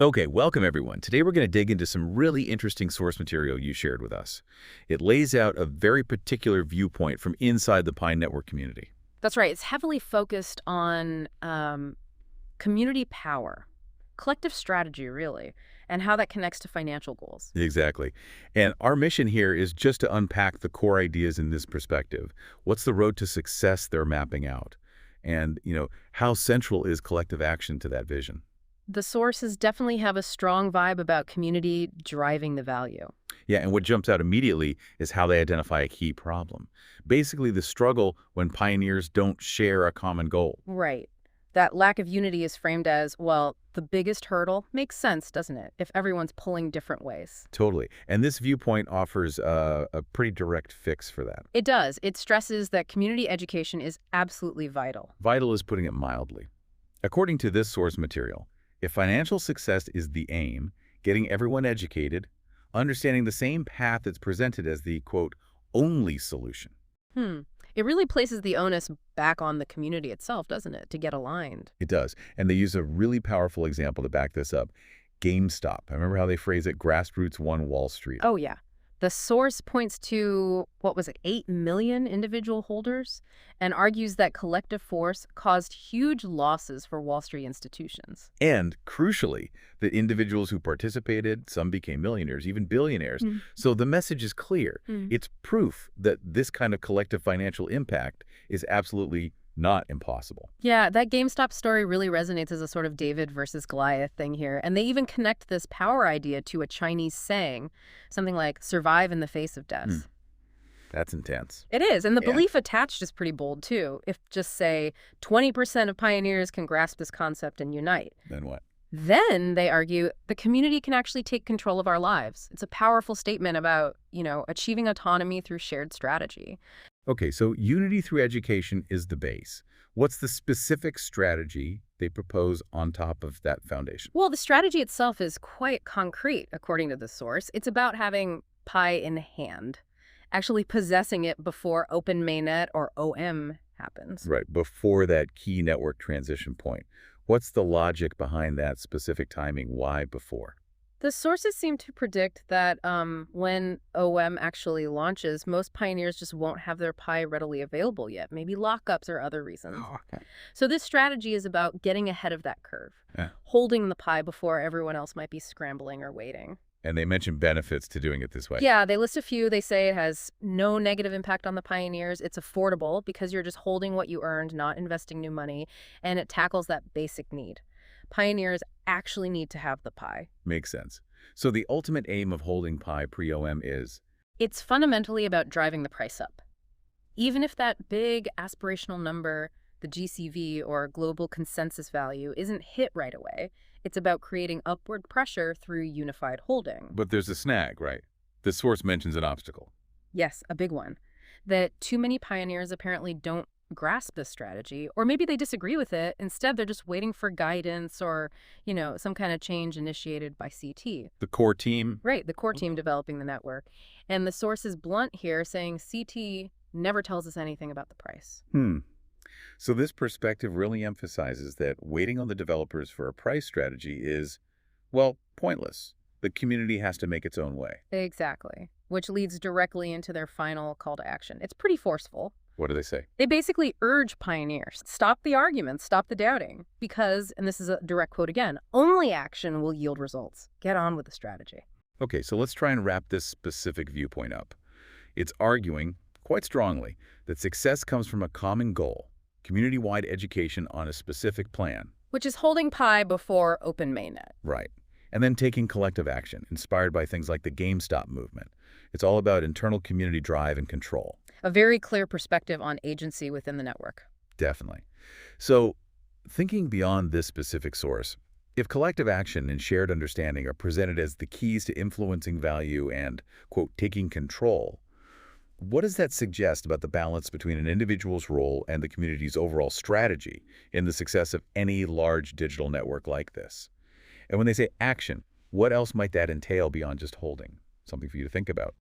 Okay, welcome everyone. Today we're going to dig into some really interesting source material you shared with us. It lays out a very particular viewpoint from inside the Pi network community. That's right. It's heavily focused on community power, collective strategy, really, and how that connects to financial goals. Exactly. And our mission here is just to unpack the core ideas in this perspective. What's the road to success they're mapping out? And, how central is collective action to that vision? The sources definitely have a strong vibe about community driving the value. Yeah, and what jumps out immediately is how they identify a key problem. Basically, the struggle when pioneers don't share a common goal. Right. That lack of unity is framed as, well, the biggest hurdle. Makes sense, doesn't it, if everyone's pulling different ways? Totally. And this viewpoint offers a pretty direct fix for that. It does. It stresses that community education is absolutely vital. Vital is putting it mildly. According to this source material, if financial success is the aim, getting everyone educated, understanding the same path that's presented as the, quote, only solution. It really places the onus back on the community itself, doesn't it, to get aligned? It does. And they use a really powerful example to back this up. GameStop. I remember how they phrase it, grassroots won Wall Street. Oh, yeah. The source points to, what was it, 8 million individual holders and argues that collective force caused huge losses for Wall Street institutions. And, crucially, the individuals who participated, some became millionaires, even billionaires. So the message is clear. It's proof that this kind of collective financial impact is absolutely not impossible. Yeah, that GameStop story really resonates as a sort of David versus Goliath thing here. And they even connect this power idea to a Chinese saying, something like, survive in the face of death. That's intense. It is, and the Yeah. belief attached is pretty bold, too. If just say 20% of pioneers can grasp this concept and unite. Then what? Then, they argue, the community can actually take control of our lives. It's a powerful statement about, achieving autonomy through shared strategy. Okay, so unity through education is the base. What's the specific strategy they propose on top of that foundation? Well, the strategy itself is quite concrete, according to the source. It's about having Pi in hand, actually possessing it before Open Mainnet or OM happens. Right, before that key network transition point. What's the logic behind that specific timing? Why before? The sources seem to predict that when OM actually launches, most pioneers just won't have their Pi readily available yet, maybe lockups or other reasons. Oh, okay. So this strategy is about getting ahead of that curve, Yeah. holding the Pi before everyone else might be scrambling or waiting. And they mention benefits to doing it this way. Yeah, they list a few. They say it has no negative impact on the pioneers. It's affordable because you're just holding what you earned, not investing new money, and it tackles that basic need. Pioneers actually need to have the Pi. Makes sense. So the ultimate aim of holding Pi pre-OM is? It's fundamentally about driving the price up. Even if that big aspirational number, the GCV or global consensus value, isn't hit right away, it's about creating upward pressure through unified holding. But there's a snag, right? The source mentions an obstacle. Yes, a big one. That too many pioneers apparently don't grasp this strategy, or maybe they disagree with it. Instead, they're just waiting for guidance or, some kind of change initiated by CT. The core team? Right, the core team developing the network. And the source is blunt here, saying CT never tells us anything about the price. So this perspective really emphasizes that waiting on the developers for a price strategy is, well, pointless. The community has to make its own way. Exactly, which leads directly into their final call to action. It's pretty forceful. What do they say? They basically urge pioneers, stop the arguments, stop the doubting, because, and this is a direct quote again, only action will yield results. Get on with the strategy. Okay, so let's try and wrap this specific viewpoint up. It's arguing, quite strongly, that success comes from a common goal, community-wide education on a specific plan. Which is holding Pi before Open Mainnet. Right. And then taking collective action, inspired by things like the GameStop movement. It's all about internal community drive and control. A very clear perspective on agency within the network. Definitely. So, thinking beyond this specific source, if collective action and shared understanding are presented as the keys to influencing value and, quote, taking control, what does that suggest about the balance between an individual's role and the community's overall strategy in the success of any large digital network like this? And when they say action, what else might that entail beyond just holding? Something for you to think about.